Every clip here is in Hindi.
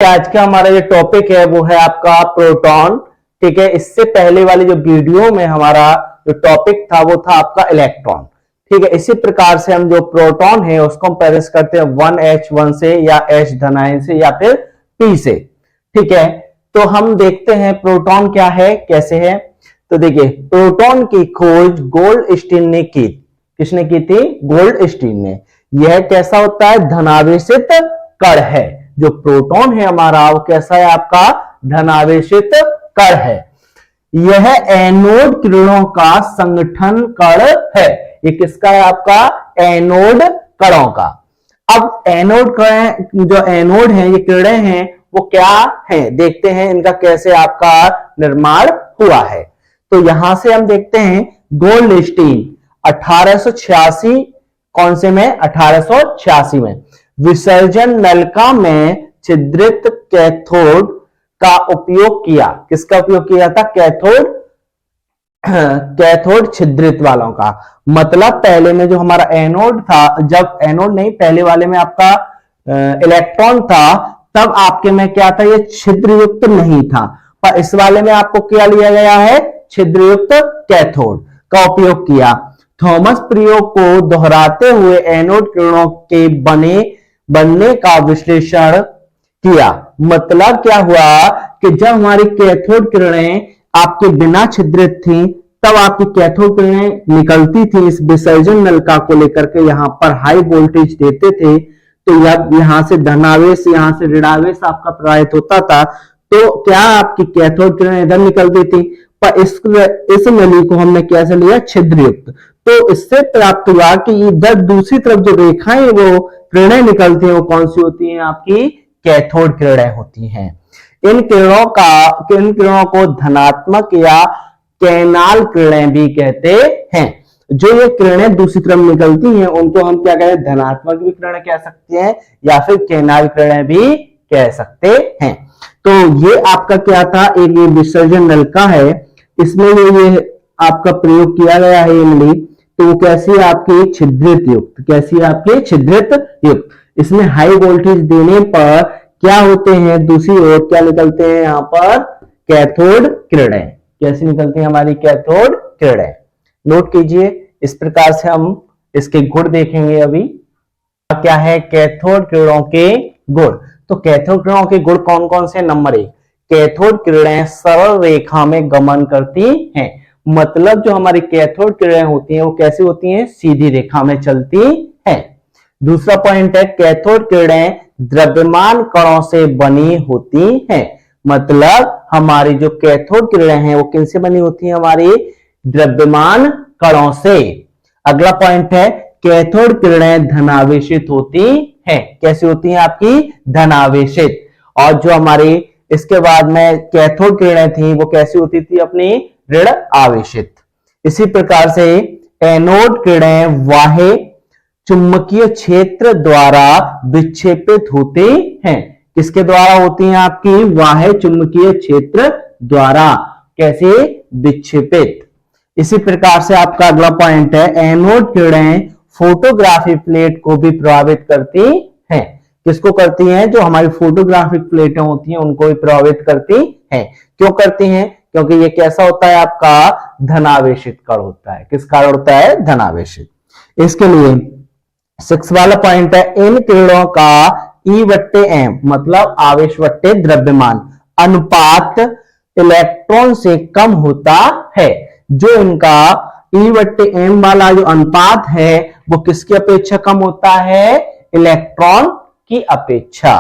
आज का हमारा जो टॉपिक है वो है आपका प्रोटॉन। ठीक है, इससे पहले वाली जो वीडियो में हमारा जो टॉपिक था वो था आपका इलेक्ट्रॉन। ठीक है, इसी प्रकार से हम जो प्रोटॉन है उसको हम पेरिस करते हैं 1h1 से या H धनायन से या फिर P से। ठीक है, तो हम देखते हैं प्रोटॉन क्या है, कैसे है। तो देखिए, प्रोटॉन की खोज गोल्डस्टीन ने की। किसने की थी? गोल्डस्टीन ने। यह कैसा होता है? धनावेशित कण है। जो प्रोटॉन है हमारा वो कैसा है? आपका धनावेशित कण है। यह एनोड किरणों का संगठन कण है। ये किसका है? आपका एनोड कणों का। अब एनोड कण, जो एनोड है, ये किरणें हैं, वो क्या है देखते हैं इनका कैसे आपका निर्माण हुआ है। तो यहां से हम देखते हैं गोल्डस्टीन 1886, कौन से में? 1886 में विसर्जन नलिका में छिद्रित कैथोड का उपयोग किया। किसका उपयोग किया था? कैथोड, कैथोड छिद्रित वालों का। मतलब पहले में जो हमारा एनोड था, जब एनोड नहीं, पहले वाले में आपका इलेक्ट्रॉन था, तब आपके में क्या था? ये छिद्रयुक्त नहीं था। पर इस वाले में आपको क्या लिया गया है? छिद्रयुक्त कैथोड का उपयोग किया। थॉमस प्रयोग को दोहराते हुए एनोड किरणों के बनने का विश्लेषण किया। मतलब क्या हुआ कि जब हमारी कैथोड किरणें आपके बिना छिद्रित थी, तब आपकी कैथोड किरणें निकलती थी इस विसर्जन नलिका को लेकर के, यहां पर हाई वोल्टेज देते थे, तो यहां से धनावेश, यहां से ऋणावेश आपका प्रवाहित होता था। तो क्या आपकी कैथोड किरणें इधर निकलती थी, पर इस नली को हमने कैसे लिया? छिद्रयुक्त। तो इससे प्राप्त हुआ कि इधर दूसरी तरफ जो रेखाएं वो किरणें निकलती हैं, वो कौन सी होती हैं? आपकी कैथोड किरणें होती हैं। इन किरणों को धनात्मक या कैनाल किरणें भी कहते हैं। जो ये किरणें दूसरी तरफ निकलती हैं उनको हम क्या कहते हैं? धनात्मक भी किरणें कह सकते हैं या फिर कैनाल किरणें भी कह सकते हैं। तो ये आपका क्या था? एक ये विसर्जन नलिका है, इसमें ये आपका प्रयोग किया गया है ये नली। तो वो कैसी है? आपकी छिद्रित युक्त। कैसी है? आपकी छिद्रित युक्त। इसमें हाई वोल्टेज देने पर क्या होते हैं? दूसरी ओर क्या निकलते हैं? यहां पर कैथोड किरणें। कैसी निकलती हैं हमारी कैथोड किरणें? नोट कीजिए। इस प्रकार से हम इसके गुण देखेंगे अभी। क्या है? कैथोड किरणों के गुण। तो कैथोड किरणों के गुण कौन कौन से? नंबर 1, कैथोड किरणें सरल रेखा में गमन करती हैं। मतलब जो हमारी कैथोड किरणें होती हैं वो कैसी होती हैं? सीधी रेखा में चलती हैं। दूसरा पॉइंट है, कैथोड किरणें द्रव्यमान कणों से बनी होती हैं। मतलब हमारी जो कैथोड किरणें हैं वो किनसे बनी होती हैं? हमारी द्रव्यमान कणों से। अगला पॉइंट है, कैथोड किरणें धनावेशित होती हैं। कैसी होती हैं? आपकी धनावेशित। और जो हमारी इसके बाद में कैथोड किरणें थी वो कैसी होती थी? अपनी ऋण आवेशित। इसी प्रकार से एनोड किरणें बाह्य चुंबकीय क्षेत्र द्वारा विक्षेपित होती हैं। किसके द्वारा होती हैं? आपकी बाह्य चुंबकीय क्षेत्र द्वारा। कैसे? विक्षेपित। इसी प्रकार से आपका अगला पॉइंट है, एनोड किरणें फोटोग्राफी प्लेट को भी प्रभावित करती हैं। किसको करती हैं? जो हमारी फोटोग्राफिक प्लेटें होती हैं उनको भी प्रभावित करती हैं। क्यों करती हैं? क्योंकि ये कैसा होता है? आपका धनावेशित कण होता है। किस कारण होता है? धनावेशित। इसके लिए 6 वाला पॉइंट है, इन किरणों का E/M मतलब आवेश बट्टे द्रव्यमान अनुपात इलेक्ट्रॉन से कम होता है। जो इनका E/M वाला जो अनुपात है वो किसकी अपेक्षा कम होता है? इलेक्ट्रॉन की अपेक्षा।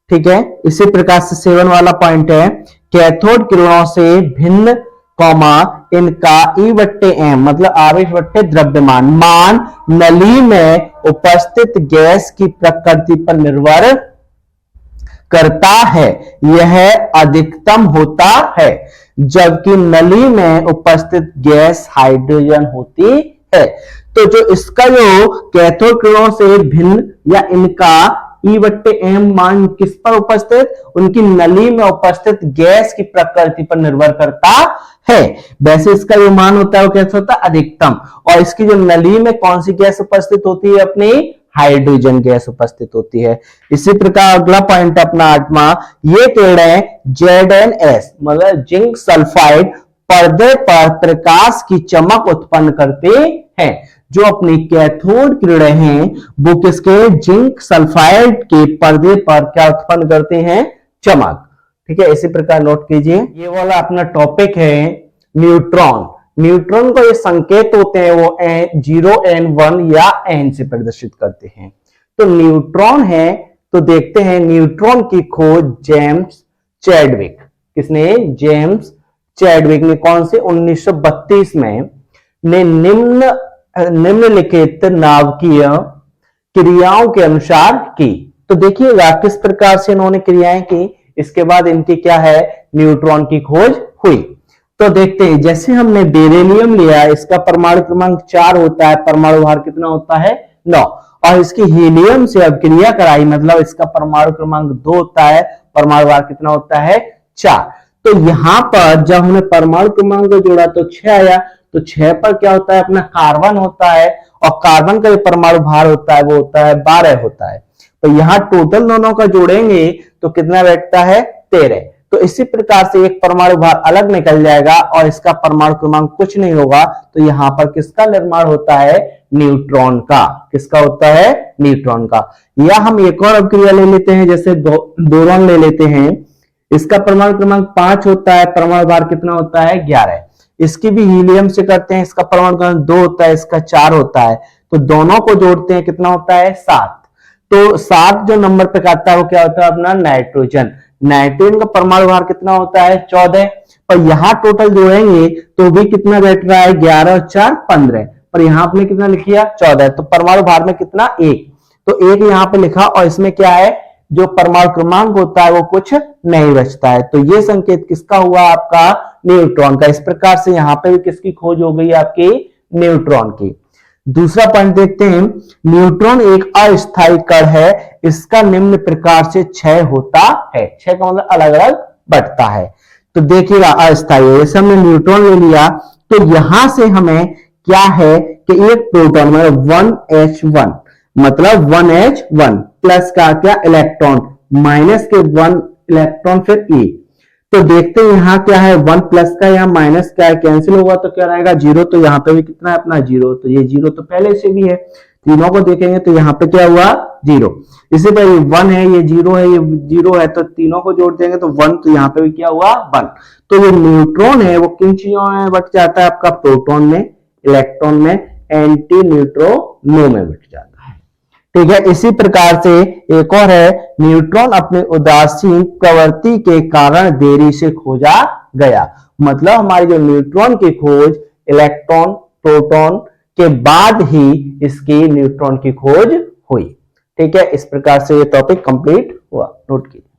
ठीक है, इसी प्रकार से 7 वाला पॉइंट है, कैथोड किरणों से भिन्न इनका E/M मतलब आवेश बट्टे द्रव्यमान मान नली में उपस्थित गैस की प्रकृति पर निर्भर करता है। यह अधिकतम होता है, जबकि नली में उपस्थित गैस हाइड्रोजन होती है। तो जो इसका जो कैथोड किरणों से भिन्न या इनका E/M मान किस पर उपस्थित? उनकी नली में उपस्थित गैस की प्रकृति पर निर्भर करता है। वैसे इसका जो मान होता है वो कैसे होता है? अधिकतम। और इसकी जो नली में कौन सी गैस उपस्थित होती है? अपनी हाइड्रोजन गैस उपस्थित होती है। इसी प्रकार अगला पॉइंट अपना 8वां, ये कह रहे हैं ZnS मतलब जिंक सल्फाइड पर्दे पर प्रकाश की चमक उत्पन्न करते हैं। जो अपनी कैथोड किरणें हैं वो किसके, जिंक सल्फाइड के पर्दे पर क्या उत्पन्न करते हैं, चमक। ठीक है, इसी प्रकार नोट कीजिए, ये वाला अपना टॉपिक है न्यूट्रॉन। न्यूट्रॉन को ये संकेत होते हैं वो N0 N1 या N से प्रदर्शित करते हैं। तो न्यूट्रॉन है, तो देखते हैं न्यूट्रॉन की खोज जेम्स चैडविक, किसने, जेम्स चैडविक ने कौन से 1932 में ने निम्नलिखित नाभिकीय क्रियाओं के अनुसार की। तो देखिएगा किस प्रकार से इन्होंने क्रियाएं की, इसके बाद इनकी क्या है, न्यूट्रॉन की खोज हुई। तो देखते हैं, जैसे हमने बेरिलियम लिया, इसका परमाणु क्रमांक 4 होता है, परमाणु भार कितना होता है, 9, और इसकी हीलियम से अब क्रिया कराई, मतलब इसका परमाणु क्रमांक 2 होता है, परमाणु भार कितना होता है, 4। तो यहां पर जब हमने परमाणु क्रमांक को जोड़ा तो 6 आया, तो 6 पर क्या होता है, अपना कार्बन होता है, और कार्बन का जो परमाणु भार होता है वो होता है 12 होता है। तो यहाँ टोटल दोनों का जोड़ेंगे तो कितना बैठता है, 13। तो इसी प्रकार से एक परमाणु भार अलग निकल जाएगा और इसका परमाणु क्रमांक कुछ नहीं होगा, तो यहां पर किसका निर्माण होता है, न्यूट्रॉन का। किसका होता है, न्यूट्रॉन का। या हम एक और अभिक्रिया ले लेते हैं, जैसे बोरॉन ले लेते हैं, इसका परमाणु क्रमांक 5 होता है, परमाणु भार कितना होता है, 11। इसकी भी हीलियम से करते हैं, इसका परमाणु क्रमांक 2 होता है, इसका 4 होता है, तो दोनों को जोड़ते हैं, कितना होता है, 7। तो 7 जो नंबर पे आता है वो क्या होता है, अपना नाइट्रोजन। नाइट्रोजन का परमाणु भार कितना होता है, 14। पर यहां टोटल जोड़ेंगे तो भी कितना बैठ रहा है, 11 और 4 15, पर यहां आपने कितना लिख लिया, 14। तो परमाणु भार में कितना, 1, तो 1 यहां पे लिखा, और इसमें क्या है, जो परमाणु क्रमांक होता है वो कुछ नहीं बचता है। तो ये संकेत किसका हुआ, आपका न्यूट्रॉन का। इस प्रकार से यहां पे भी किसकी खोज हो गई, आपकी न्यूट्रॉन की। दूसरा पॉइंट देखते हैं, न्यूट्रॉन एक अस्थायी कण है, इसका निम्न प्रकार से क्षय होता है। क्षय का मतलब अलग अलग बटता है। तो देखिएगा अस्थायी, जैसे हमने न्यूट्रॉन ले लिया, तो यहां से हमें क्या है कि एक प्रोटॉन मतलब 1H1 मतलब 1H1 प्लस का क्या, इलेक्ट्रॉन, माइनस के 1 इलेक्ट्रॉन फिर E। तो देखते हैं यहाँ क्या है, 1 प्लस का, यहाँ माइनस क्या है, कैंसिल होगा तो क्या रहेगा, 0। तो यहाँ पे भी कितना है, अपना 0। तो ये 0 तो पहले से भी है, तीनों को देखेंगे तो यहाँ पे क्या हुआ, 0। इसी पर ये 1 है, ये 0 है, ये 0 है, तो तीनों को जोड़ देंगे तो 1, तो यहाँ पे भी क्या हुआ, 1। तो ये न्यूट्रॉन है वो किन चीजों में बट जाता है, आपका प्रोटॉन में, इलेक्ट्रॉन में, एंटी न्यूट्रिनो में बट जाता है। ठीक है, इसी प्रकार से एक और है, न्यूट्रॉन अपने उदासीन प्रवृत्ति के कारण देरी से खोजा गया। मतलब हमारी जो न्यूट्रॉन की खोज इलेक्ट्रॉन प्रोटॉन के बाद ही इसकी न्यूट्रॉन की खोज हुई। ठीक है, इस प्रकार से ये टॉपिक कंप्लीट हुआ, नोट कीजिए।